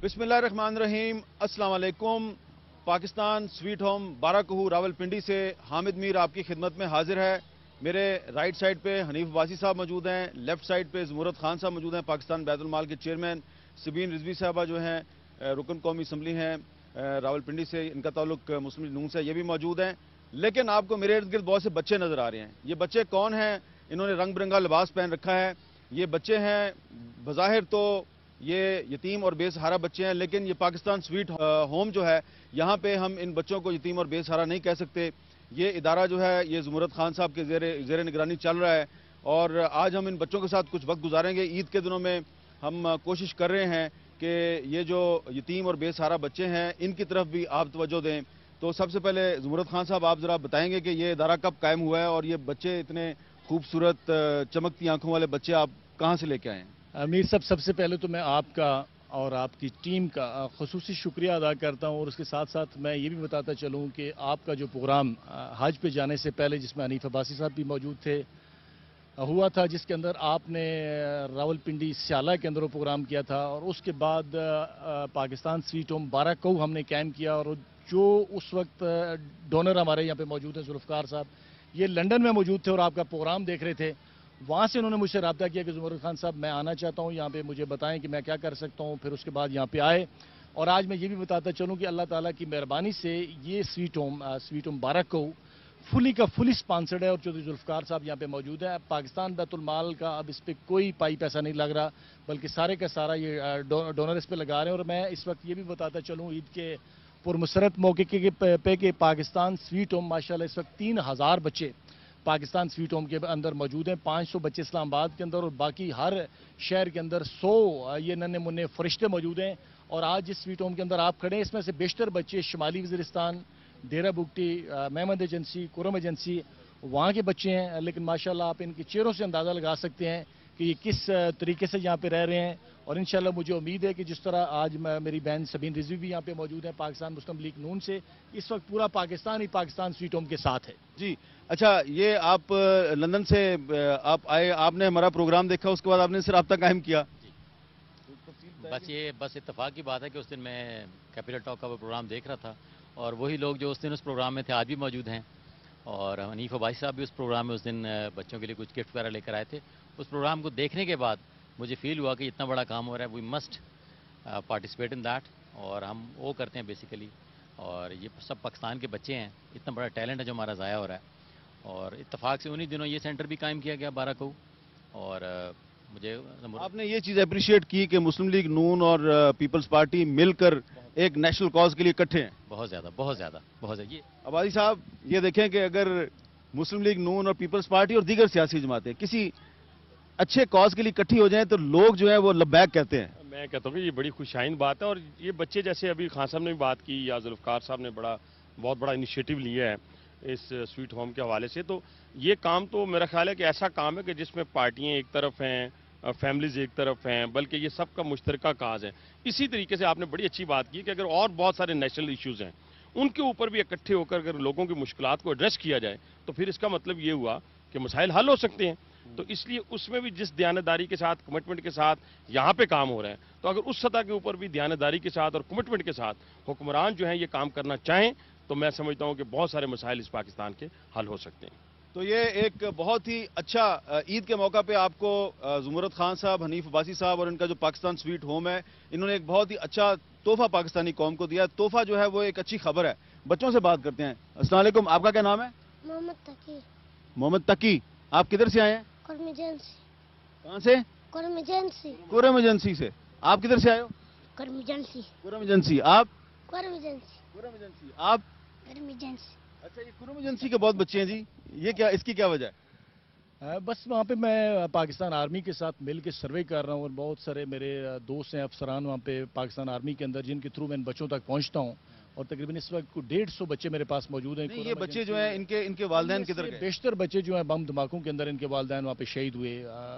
बिस्मिल्लाहिर्रहमानिर्रहीम। अस्सलाम वालेकुम। पाकिस्तान स्वीट होम बाराकहू रावलपिंडी से हामिद मीर आपकी खिदमत में हाजिर है। मेरे राइट साइड पे हनीफ अब्बासी साहब मौजूद हैं, लेफ्ट साइड पे ज़मूरत खान साहब मौजूद हैं, पाकिस्तान बैतुल माल के चेयरमैन। सबीन रिजवी साहबा जो हैं रुकन कौमी असम्बली हैं रावलपिंडी से, इनका ताल्लुक मुस्लिम लीग नून से, ये भी मौजूद हैं। लेकिन आपको मेरे इर्द गिर्द बहुत से बच्चे नज़र आ रहे हैं। ये बच्चे कौन हैं? इन्होंने रंग बिरंगा लिबास पहन रखा है। ये बच्चे हैं, बज़ाहिर तो ये यतीम और बेसहारा बच्चे हैं, लेकिन ये पाकिस्तान स्वीट होम जो है, यहाँ पे हम इन बच्चों को यतीम और बेसहारा नहीं कह सकते। ये इदारा जो है ये ज़मूरत खान साहब के ज़ेर निगरानी चल रहा है और आज हम इन बच्चों के साथ कुछ वक्त गुजारेंगे। ईद के दिनों में हम कोशिश कर रहे हैं कि ये जो यतीम और बेसहारा बच्चे हैं इनकी तरफ भी आप तवज्जो दें। तो सबसे पहले ज़मूरत खान साहब, आप ज़रा बताएंगे कि ये इदारा कब कायम हुआ है और ये बच्चे इतने खूबसूरत चमकती आंखों वाले बच्चे आप कहाँ से लेके आए हैं? अमीर साहब, सबसे पहले तो मैं आपका और आपकी टीम का ख़ुसूसी शुक्रिया अदा करता हूं और उसके साथ साथ मैं ये भी बताता चलूं कि आपका जो प्रोग्राम हज पे जाने से पहले, जिसमें हनीफ अब्बासी साहब भी मौजूद थे, हुआ था, जिसके अंदर आपने रावलपिंडी स्याला के अंदर वो प्रोग्राम किया था और उसके बाद पाकिस्तान स्वीट होम बाराकहू हमने कैम्प किया। और जो उस वक्त डोनर हमारे यहाँ पे मौजूद हैं, जुल्फ़कार साहब, ये लंदन में मौजूद थे और आपका प्रोग्राम देख रहे थे। वहाँ से उन्होंने मुझसे रब्ता किया कि ज़मूरत खान साहब, मैं आना चाहता हूँ यहाँ पे, मुझे बताएं कि मैं क्या कर सकता हूँ। फिर उसके बाद यहाँ पे आए और आज मैं ये भी बताता चलूँ कि अल्लाह ताला की मेहरबानी से ये स्वीट होम बाराकहू फुली का फुली स्पॉन्सर्ड है और चौधरी जुल्फ़कार साहब यहाँ पे मौजूद है। पाकिस्तान बैतुल माल का अब इस पर कोई पाई पैसा नहीं लग रहा, बल्कि सारे का सारा ये डोनर इस पर लगा रहे हैं। और मैं इस वक्त ये भी बताता चलूँ ईद के पुरमसरत मौके के पाकिस्तान स्वीट होम माशाल्लाह इस वक्त 3000 बच्चे पाकिस्तान स्वीट होम के अंदर मौजूद हैं। 500 बच्चे इस्लामाबाद के अंदर और बाकी हर शहर के अंदर 100 ये नन्हे मुन्ने फरिश्ते मौजूद हैं। और आज जिस स्वीट होम के अंदर आप खड़े हैं, इसमें से बेशतर बच्चे शुमाली वज़ीरिस्तान, डेरा Bugti, Mehmed agency, Kurram agency, वहाँ के बच्चे हैं। लेकिन माशाल्लाह आप इनके चेहरों से अंदाज़ा लगा सकते हैं कि ये किस तरीके से यहाँ पे रह रहे हैं। और इंशाल्लाह मुझे उम्मीद है कि जिस तरह आज मेरी बहन सबीन रिजवी भी यहाँ पे मौजूद है पाकिस्तान मुस्लिम लीग नून से, इस वक्त पूरा पाकिस्तान ही पाकिस्तान स्वीट होम के साथ है। जी अच्छा, ये आप लंदन से आप आए, आपने हमारा प्रोग्राम देखा, उसके बाद आपने इससे रब्ता कायम किया? बस इत्तेफाक की बात है कि उस दिन मैं कैपिटल टॉक का वो प्रोग्राम देख रहा था और वही लोग जो उस दिन उस प्रोग्राम में थे आज भी मौजूद हैं। और हनीफ अब्बासी साहब भी उस प्रोग्राम में उस दिन बच्चों के लिए कुछ गिफ्ट वगैरह लेकर आए थे। उस प्रोग्राम को देखने के बाद मुझे फील हुआ कि इतना बड़ा काम हो रहा है, we must participate in that. और हम वो करते हैं बेसिकली, और ये सब पाकिस्तान के बच्चे हैं, इतना बड़ा टैलेंट है जो हमारा ज़ाया हो रहा है। और इत्तेफाक से उन्हीं दिनों ये सेंटर भी कायम किया गया बाराकहू। और मुझे आपने ये चीज़ अप्रिशिएट की कि मुस्लिम लीग नून और पीपल्स पार्टी मिलकर एक नेशनल कॉज के लिए इकट्ठे हैं। बहुत ज़्यादा बहुत ज़्यादा बहुत ज़्यादा। ये अब्बासी साहब, ये देखें कि अगर मुस्लिम लीग नून और पीपल्स पार्टी और दीगर सियासी जमातें किसी अच्छे कॉज के लिए इकट्ठी हो जाएं तो लोग जो है वो लब्बैक कहते हैं। मैं कहता हूँ कि ये बड़ी खुशाइन बात है। और ये बच्चे, जैसे अभी खान साहब ने भी बात की या जुल्फ़कार साहब ने बहुत बड़ा इनिशिएटिव लिया है इस स्वीट होम के हवाले से, तो ये काम तो मेरा ख्याल है कि ऐसा काम है कि जिसमें पार्टियां एक तरफ हैं, फैमिलीज एक तरफ हैं, बल्कि ये सबका मुश्तरका काज है। इसी तरीके से आपने बड़ी अच्छी बात की कि अगर और बहुत सारे नेशनल इश्यूज़ हैं उनके ऊपर भी इकट्ठे होकर अगर लोगों की मुश्किलात को एड्रेस किया जाए तो फिर इसका मतलब ये हुआ कि मसाइल हल हो सकते हैं। तो इसलिए उसमें भी जिस दयानतदारी के साथ, कमिटमेंट के साथ यहाँ पे काम हो रहा है, तो अगर उस सतह के ऊपर भी दयानतदारी के साथ और कमिटमेंट के साथ हुक्मरान जो हैं ये काम करना चाहें तो मैं समझता हूँ कि बहुत सारे मसाइल इस पाकिस्तान के हल हो सकते हैं। तो ये एक बहुत ही अच्छा ईद के मौका पे आपको ज़मूरत खान साहब, हनीफ अब्बासी साहब और इनका जो पाकिस्तान स्वीट होम है, इन्होंने एक बहुत ही अच्छा तोहफा पाकिस्तानी कौम को दिया। तोहफा जो है वो एक अच्छी खबर है। बच्चों से बात करते हैं। अस्सलाम वालेकुम, आपका क्या नाम है? मोहम्मद तकी। मोहम्मद तकी, आप किधर से आए हैं? कुरम एजेंसी। कहाँ से? कुरम एजेंसी। कुरम एजेंसी से। आप किधर से आए हो? कुरम एजेंसी। कुरम एजेंसी। आप? कुरम एजेंसी। कुरम एजेंसी। आप? कुरम एजेंसी। अच्छा, ये कुरम एजेंसी के बहुत बच्चे हैं जी, ये क्या, इसकी क्या वजह है? बस वहाँ पे मैं पाकिस्तान आर्मी के साथ मिल के सर्वे कर रहा हूँ और बहुत सारे मेरे दोस्त हैं, अफसरान वहाँ पे पाकिस्तान आर्मी के अंदर, जिनके थ्रू मैं इन बच्चों तक पहुँचता हूँ। और तकरीबन इस वक्त को 150 बच्चे मेरे पास मौजूद हैं। ये बच्चे जो हैं इनके वालिदैन किधर गए? बेशतर बच्चे जो हैं बम धमाकों के अंदर इनके वालिदैन वहाँ पे शहीद हुए।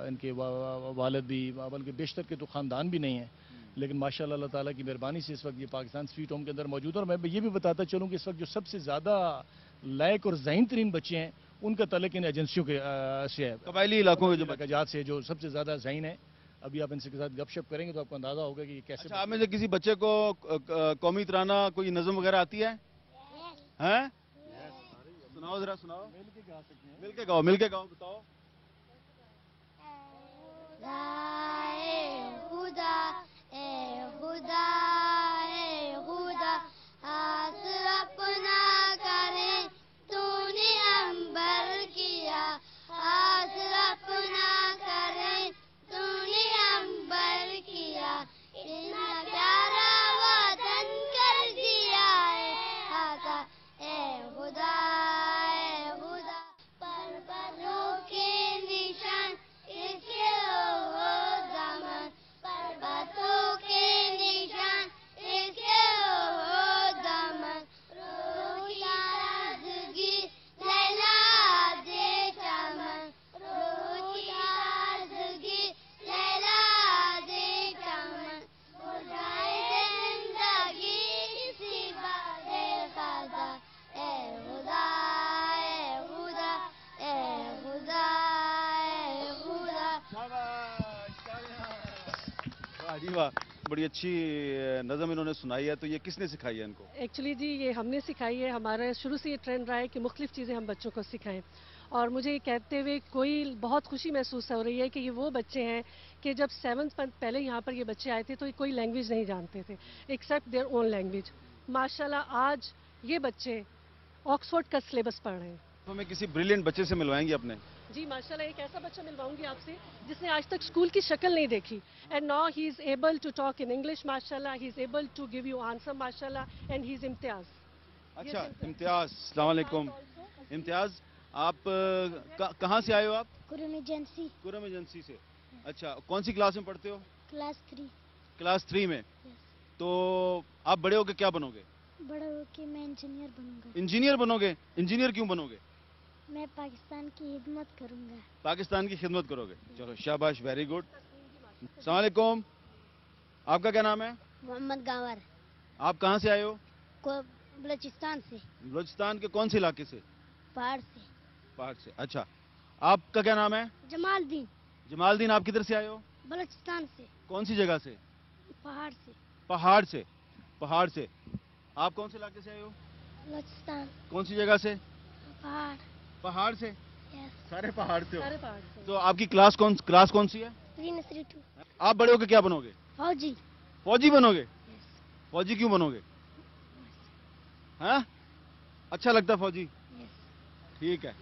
इनके वालिद भी, बल्कि बेशतर के तो ख़ानदान भी नहीं है। लेकिन माशाल्लाह अल्लाह ताला की मेहरबानी से इस वक्त ये पाकिस्तान स्वीट होम के अंदर मौजूद है। और मैं ये भी बताता चलूँ कि इस वक्त जो सबसे ज़्यादा लायक और ज़हीन तरीन बच्चे हैं उनका तल्लुक इन एजेंसियों के से है, कबायली इलाकों के जो इलाकाजात से जो सबसे ज़्यादा ज़हीन है अभी आप इनसे के साथ गपशप करेंगे तो आपको अंदाजा होगा कि ये कैसे। अच्छा, आप में से किसी बच्चे को कौमी तराना कोई नज़म वगैरह आती है? हैं? सुनाओ जरा, सुनाओ। मिलके गा सकते हैं। मिलके गाओ, बताओ। खुदा ए खुदा ए खुदा आसर अपना करे तूने अंबर किया, आसर अपना करे तूने अंबर किया, इतना प्यारा वतन कर दिया है आका ए खुदा ए खुदा। पर्वतों के निशान इसके हो दामन, पर्वतों के निशान इसके हो दामन, रूह की ताजगी लैला दे चमन, रूह की ताजगी लैला दे चमन, बुझाए जिंदगी किसी बादे खाजा ए खुदा ए खुदा ए खुदा ए खुदा। वाह जी वाह, बड़ी अच्छी नज़म इन्होंने सुनाई है। तो ये किसने सिखाई है इनको? एक्चुअली जी ये हमने सिखाई है, हमारा शुरू से ये ट्रेंड रहा है कि मुख्तलिफ चीज़ें हम बच्चों को सिखाएं। और मुझे ये कहते हुए कोई बहुत खुशी महसूस हो रही है कि ये वो बच्चे हैं कि जब 7th मंथ पहले यहाँ पर ये बच्चे आए थे तो ये कोई लैंग्वेज नहीं जानते थे एक्सेप्ट देयर ओन लैंग्वेज। माशाल्लाह आज ये बच्चे ऑक्सफोर्ड का सिलेबस पढ़ रहे हैं। तो हमें किसी ब्रिलियंट बच्चे से मिलवाएंगे अपने? जी माशाल्लाह, एक ऐसा बच्चा मिलवाऊंगी आपसे जिसने आज तक स्कूल की शक्ल नहीं देखी, and now he is able to talk in English माशाल्लाह, he is able to give you answer माशाल्लाह, एंड ही इज इम्तियाज। अच्छा, इम्तियाज, अस्सलाम वालेकुम। इम्तियाज, आप कहाँ से आए हो आप? कुरम एजेंसी, कुरम एजेंसी से। अच्छा, कौन सी क्लास में पढ़ते हो? क्लास 3। क्लास 3 में। तो आप बड़े होके क्या बनोगे? बड़ा होके मैं इंजीनियर बनूंगा। इंजीनियर बनोगे? इंजीनियर क्यों बनोगे? मैं पाकिस्तान की खिदमत करूंगा। पाकिस्तान की खिदमत करोगे, चलो शाबाश, वेरी गुड। अस्सलाम वालेकुम, आपका क्या नाम है? मोहम्मद गावर, आप कहाँ से आए हो? बलूचिस्तान से। बलूचिस्तान के कौन से इलाके से? पहाड़ से। पहाड़ से। अच्छा, आपका क्या नाम है? जमालदीन। जमालदीन, आप किधर से आए हो? बलूचिस्तान से। कौन सी जगह से? पहाड़ से। पहाड़ से। पहाड़ से। आप कौन से इलाके से आए हो? बलूचिस्तान। कौन सी जगह से? पहाड़। पहाड़ से। यस। सारे पहाड़ से हो। सारे पहाड़ से। तो आपकी क्लास कौन सी है? Pre nursery 2। आप बड़े होकर क्या बनोगे? फौजी। फौजी बनोगे? यस। फौजी क्यों बनोगे? हाँ, अच्छा लगता है फौजी? यस। ठीक है।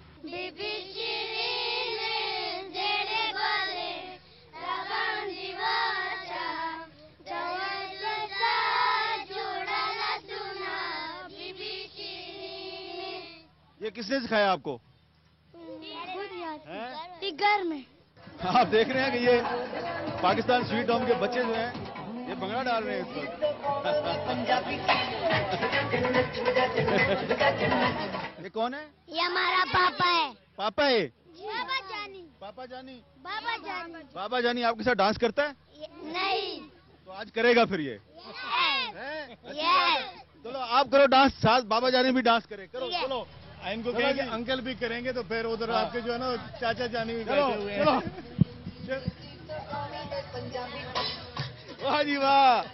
ये किसने सिखाया आपको? खुद याद हैं? घर में। आप देख रहे हैं कि ये पाकिस्तान स्वीट होम के बच्चे जो हैं ये भंगड़ा डाल रहे हैं इस वक्त। ये कौन है? ये हमारा पापा है। पापा है? बाबा जानी। पापा जानी। बाबा जानी। बाबा जानी आपके साथ डांस करता है? नहीं। तो आज करेगा फिर ये? यस। चलो आप करो डांस, साथ बाबा जानी भी डांस करे, करो चलो। इनको कहेंगे अंकल भी करेंगे तो फिर उधर हाँ। आपके जो है ना चाचा जानी भी चलो बैठे हुए हैं। चलो। वाह जी वाह।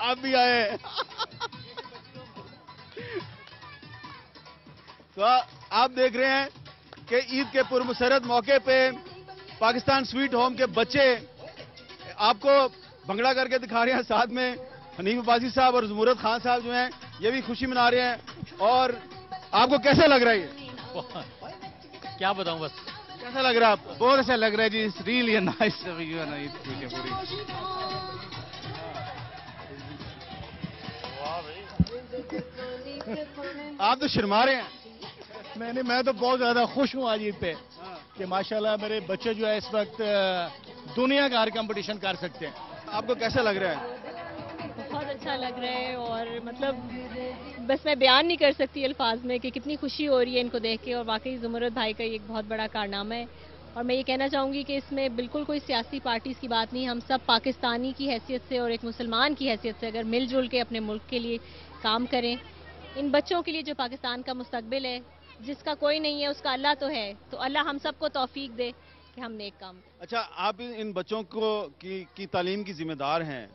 आप भी आए। तो आप देख रहे हैं कि ईद के पुरमसरत मौके पे पाकिस्तान स्वीट होम के बच्चे आपको भंगड़ा करके दिखा रहे हैं। साथ में हनीफ अब्बासी साहब और जमूरत खान साहब जो हैं ये भी खुशी मना रहे हैं। और आपको कैसा लग रहा है ये? क्या बताऊं, बस कैसा लग रहा है आपको? बहुत अच्छा लग रहा है जी, इट्स रियली नाइस। ठीक है पूरी। आप तो शर्मा रहे हैं। मैं तो बहुत ज्यादा खुश हूँ आज ईद पे कि माशाल्लाह मेरे बच्चे जो है इस वक्त दुनिया का हर कंपटीशन कर सकते हैं। आपको कैसा लग रहा है? बहुत अच्छा लग रहा है, और मतलब बस मैं बयान नहीं कर सकती अल्फाज में कि कितनी खुशी हो रही है इनको देख के। और वाकई ज़ुमरत भाई का ये एक बहुत बड़ा कारनामा है, और मैं ये कहना चाहूँगी कि इसमें बिल्कुल कोई सियासी पार्टीज की बात नहीं। हम सब पाकिस्तानी की हैसियत से और एक मुसलमान की हैसियत से अगर मिलजुल के अपने मुल्क के लिए काम करें, इन बच्चों के लिए जो पाकिस्तान का मुस्तकबिल है جس کا کوئی نہیں ہے اس کا اللہ تو ہے. تو اللہ ہم سب کو توفیق دے کہ ہم نیک کام. اچھا، آپ ان بچوں کی تعلیم کی ذمہ دار ہیں،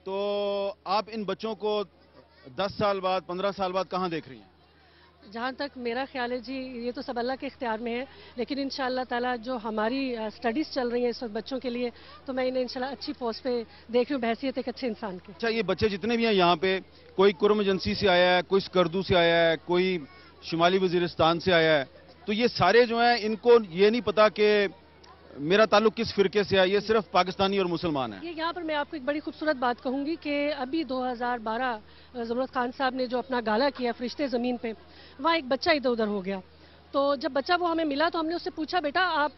تو آپ ان بچوں کو 10 سال بعد 15 سال بعد کہاں دیکھ رہی ہیں؟ جہاں تک میرا خیال ہے جی، یہ تو سب اللہ کے اختیار میں ہے، لیکن انشاءاللہ تعالیٰ جو ہماری سٹڈیز چل رہی ہیں اس وقت بچوں کے لیے، تو میں انہیں انشاءاللہ اچھی پوسٹ پہ دیکھ رہی ہوں بحیثیت ایک اچھے انسان کے. اچھا، یہ بچے جتنے بھی ہیں یہاں پہ، کوئی کرم ایجنسی سے آیا ہے، کوئی سکردو سے آیا ہے، کوئی شمالی وزیرستان سے آیا ہے، تو یہ سارے جو ہیں ان کو یہ نہیں پتا کہ میرا تعلق کس فرقے سے ہے، یہ صرف پاکستانی اور مسلمان ہیں. یہ یہاں پر میں آپ کو ایک بڑی خوبصورت بات کہوں گی کہ ابھی 2012 زمرد خان صاحب نے جو اپنا گالا کیا فرشتے زمین پہ، وہاں ایک بچہ ادھر ادھر ہو گیا. تو جب بچہ وہ ہمیں ملا تو ہم نے اس سے پوچھا بیٹا آپ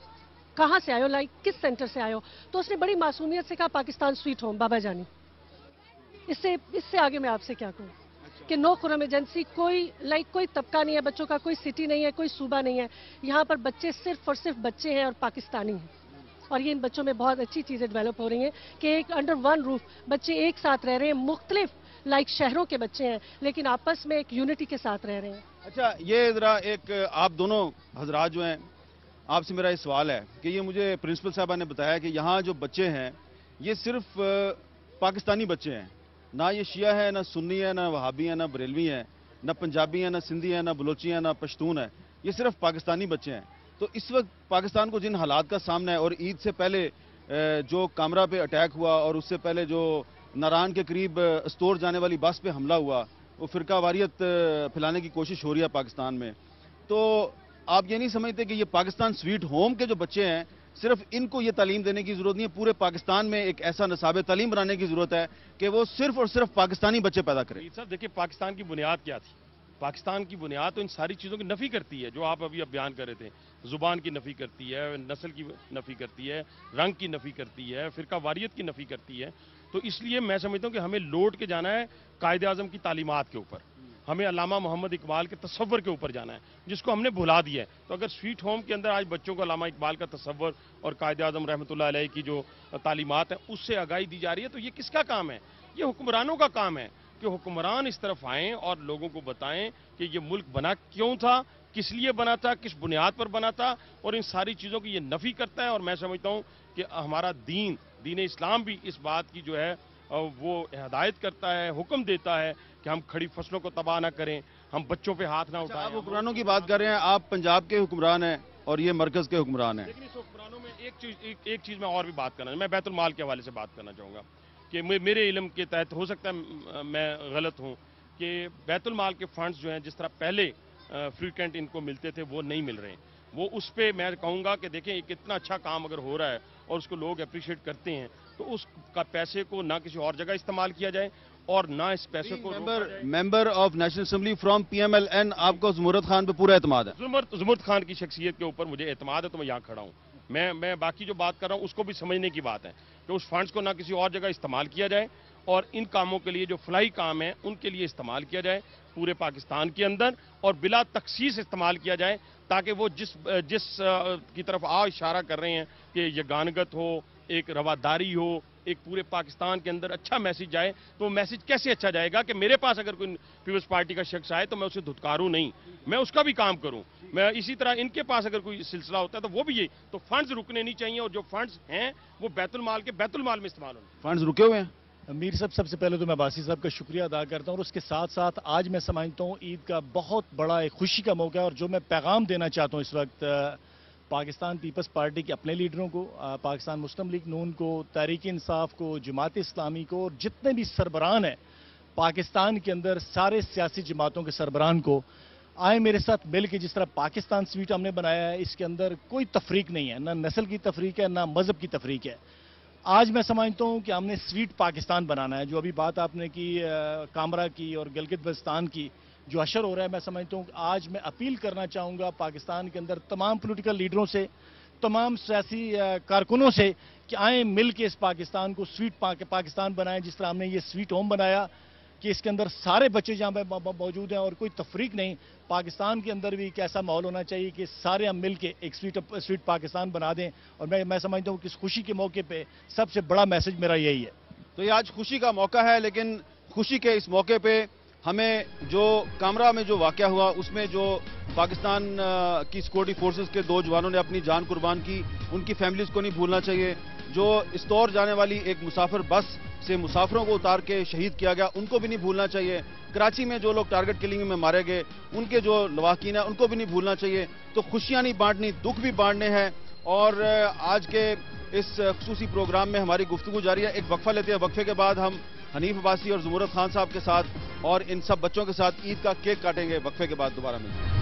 کہاں سے آئے ہو، لائک کس سینٹر سے آئے ہو؟ تو اس نے بڑی معصومیت سے کہا پاکستان سویٹ ہوم بابا جانی. اس سے آگے میں آپ سے کیا کہوں کہ نو خرم ایجنسی کوئی طبقہ نہیں ہے بچوں کا، کوئی سٹی نہیں ہے، کوئی صوبہ نہیں ہے. یہاں پر بچے صرف اور صرف بچے ہیں اور پاکستانی ہیں، اور یہ ان بچوں میں بہت اچھی چیزیں ڈیولپ ہو رہی ہیں کہ ایک انڈر ون روف بچے ایک ساتھ رہ رہے ہیں. مختلف شہروں کے بچے ہیں لیکن آپس میں ایک یونٹی کے ساتھ رہ رہے ہیں. اچھا، یہ ذرا ایک آپ دونوں حضرات جو ہیں، آپ سے میرا یہ سوال ہے کہ یہ مجھے پرنسپل صاحبہ نے بتایا کہ یہاں جو بچے ہیں یہ صرف پاکستانی بچے ہیں، نہ یہ شیعہ ہے، نہ سنی ہے، نہ وہابی ہے، نہ بریلوی ہیں، نہ پنجابی ہیں، نہ سندھی ہیں، نہ بلوچی ہیں، نہ پشتون ہے، یہ صرف پاکستانی بچے ہیں. تو اس وقت پاکستان کو جن حالات کا سامنا ہے، اور عید سے پہلے جو کامرا پہ اٹیک ہوا اور اس سے پہلے جو ناران کے قریب استور جانے والی بس پہ حملہ ہوا، وہ فرقہ واریت پھیلانے کی کوشش ہو رہی ہے پاکستان میں، تو آپ یہ نہیں سمجھتے کہ یہ پاکستان سویٹ ہوم کے جو بچے ہیں صرف ان کو یہ تعلیم دینے کی ضرورت نہیں ہے، پورے پاکستان میں ایک ایسا نصاب تعلیم بنانے کی ضرورت ہے کہ وہ صرف اور صرف پاکستانی بچے پیدا کریں؟ صاحب دیکھیں، پاکستان کی بنیاد کیا تھی؟ پاکستان کی بنیاد تو ان ساری چیزوں کی نفی کرتی ہے جو آپ ابھی بیان کر رہے تھے. زبان کی نفی کرتی ہے، نسل کی نفی کرتی ہے، رنگ کی نفی کرتی ہے، فرقہ واریت کی نفی کرتی ہے. تو اس لیے میں سمجھتا ہوں کہ ہمیں لوٹ کے جانا ہے قائد اعظم کی تعلیمات کے اوپر، ہمیں علامہ محمد اقبال کے تصور کے اوپر جانا ہے جس کو ہم نے بھلا دیا ہے. تو اگر سویٹ ہوم کے اندر آج بچوں کو علامہ اقبال کا تصور اور قائد اعظم رحمۃ اللہ علیہ کی جو تعلیمات ہیں اس سے آگاہی دی جا رہی ہے، تو یہ کس کا کام ہے؟ یہ حکمرانوں کا کام ہے کہ حکمران اس طرف آئیں اور لوگوں کو بتائیں کہ یہ ملک بنا کیوں تھا، کس لیے بنا تھا، کس بنیاد پر بنا تھا، اور ان ساری چیزوں کی یہ نفی کرتا ہے. اور میں سمجھتا ہوں کہ ہمارا دین اسلام بھی اس بات کی جو ہے وہ ہدایت کرتا ہے، حکم دیتا ہے کہ ہم کھڑی فصلوں کو تباہ نہ کریں، ہم بچوں پہ ہاتھ نہ اٹھائیں. آپ حکمرانوں کی بات کر رہے ہیں، آپ پنجاب کے حکمران ہیں اور یہ مرکز کے حکمران ہیں. لیکن اس حکمرانوں میں ایک چیز میں اور بھی بات کرنا، میں بیت المال کے حوالے سے بات کرنا چاہوں گا کہ میرے علم کے تحت، ہو سکتا ہے میں غلط ہوں، کہ بیت المال کے فنڈز جو ہیں جس طرح پہلے فریکوینٹ ان کو ملتے تھے وہ نہیں مل رہے ہیں. وہ اس پہ میں کہوں گا کہ دیکھیں ایک اتنا اچھا کام اگر ہو رہا ہے اور اس کو لوگ اپریشیٹ کرتے ہیں تو اس کا پیسے کو نہ کسی اور جگہ استعمال کیا جائے اور نہ اس پیسے کو member of national assembly from PMLN، آپ کو زمرد خان پہ پورا اعتماد ہے؟ زمرد خان کی شخصیت کے اوپر مجھے اعتماد ہے تو میں یہاں کھڑا ہوں. میں باقی جو بات کر رہا ہوں اس کو بھی سمجھنے کی بات ہے کہ اس فنڈز کو نہ کسی اور جگہ استعمال کیا جائے اور ان کاموں کے لیے جو فلاحی کام ہیں ان کے لیے استعمال کیا جائے پورے پاکستان کے اندر، اور بلا تخصیص استعمال کیا جائے تاکہ وہ جس کی طرف اشارہ کر رہے ہیں کہ یگانگت ہو، ایک رواداری ہو، ایک پورے پاکستان کے اندر اچھا میسج جائے. تو وہ میسج کیسے اچھا جائے گا کہ میرے پاس اگر کوئی پیپلز پارٹی کا شخص آئے تو میں اسے دھتکاروں نہیں، میں اس کا بھی کام کروں. میں اسی طرح ان کے پاس اگر کوئی سلسلہ ہوتا ہے تو وہ بھی یہی. تو فنڈز رکنے نہیں چاہیے اور جو فنڈز ہیں وہ بیت المال میں استعمال ہونے. فنڈز رکے ہوئے ہیں؟ میر صاحب، سب سے پہلے تو میں باسی صاحب کا شکریہ ادا کرتا ہوں، اور اس کے ساتھ ساتھ آج میں سمجھتا ہوں عید کا بہت بڑا ایک خوشی کا موقع ہے، اور جو میں پیغام دینا چاہتا ہوں اس وقت پاکستان پیپلز پارٹی کے اپنے لیڈروں کو، پاکستان مسلم لیگ نون کو، تحریک انصاف کو، جماعت اسلامی کو، اور جتنے بھی سربراہان ہیں پاکستان کے اندر، سارے سیاسی جماعتوں کے سربراہان کو، آئیں میرے ساتھ مل کے جس طرح پاکستان سویٹ ہم نے بنایا ہے، اس کے اندر کوئی تفریق نہیں ہے، نہ نسل کی تفریق ہے، نہ مذہب کی تفریق ہے. آج میں سمجھتا ہوں کہ ہم نے سویٹ پاکستان بنانا ہے. جو ابھی بات آپ نے کی کامرا کی اور گلگت بلتستان کی جو اشر ہو رہا ہے، میں سمجھتا ہوں کہ آج میں اپیل کرنا چاہوں گا پاکستان کے اندر تمام پولیٹیکل لیڈروں سے، تمام سیاسی کارکنوں سے کہ آئیں مل کے اس پاکستان کو سویٹ پاکستان بنائیں، جس طرح ہم نے یہ سویٹ ہوم بنایا کہ اس کے اندر سارے بچے جہاں پہ موجود ہیں اور کوئی تفریق نہیں. پاکستان کے اندر بھی ایک ایسا ماحول ہونا چاہیے کہ سارے ہم مل کے ایک سویٹ پاکستان بنا دیں، اور میں سمجھتا ہوں کہ اس خوشی کے موقع پہ سب سے بڑا میسج میرا یہی ہے. تو یہ آج خوشی کا موقع ہے، لیکن خوشی کے اس موقع پہ ہمیں جو کامرا میں جو واقعہ ہوا اس میں جو پاکستان کی سیکورٹی فورسز کے 2 جوانوں نے اپنی جان قربان کی، ان کی فیملیز کو نہیں بھولنا چاہیے. جو استور جانے والی ایک مسافر بس سے مسافروں کو اتار کے شہید کیا گیا ان کو بھی نہیں بھولنا چاہیے. کراچی میں جو لوگ ٹارگٹ کلنگ میں مارے گئے ان کے جو لواحقین ہیں ان کو بھی نہیں بھولنا چاہیے. تو خوشیاں نہیں بانٹنی، دکھ بھی بانٹنے ہیں. اور آج کے اس خصوصی پروگرام میں ہماری گفتگو جاری ہے. ایک وقفہ لیتے ہیں، وقفے کے بعد ہم حنیف عباسی اور زمرت خان صاحب کے ساتھ اور ان سب بچوں کے ساتھ عید کا کیک کاٹیں گے. وقفے کے بعد دوبارہ ملیں گے.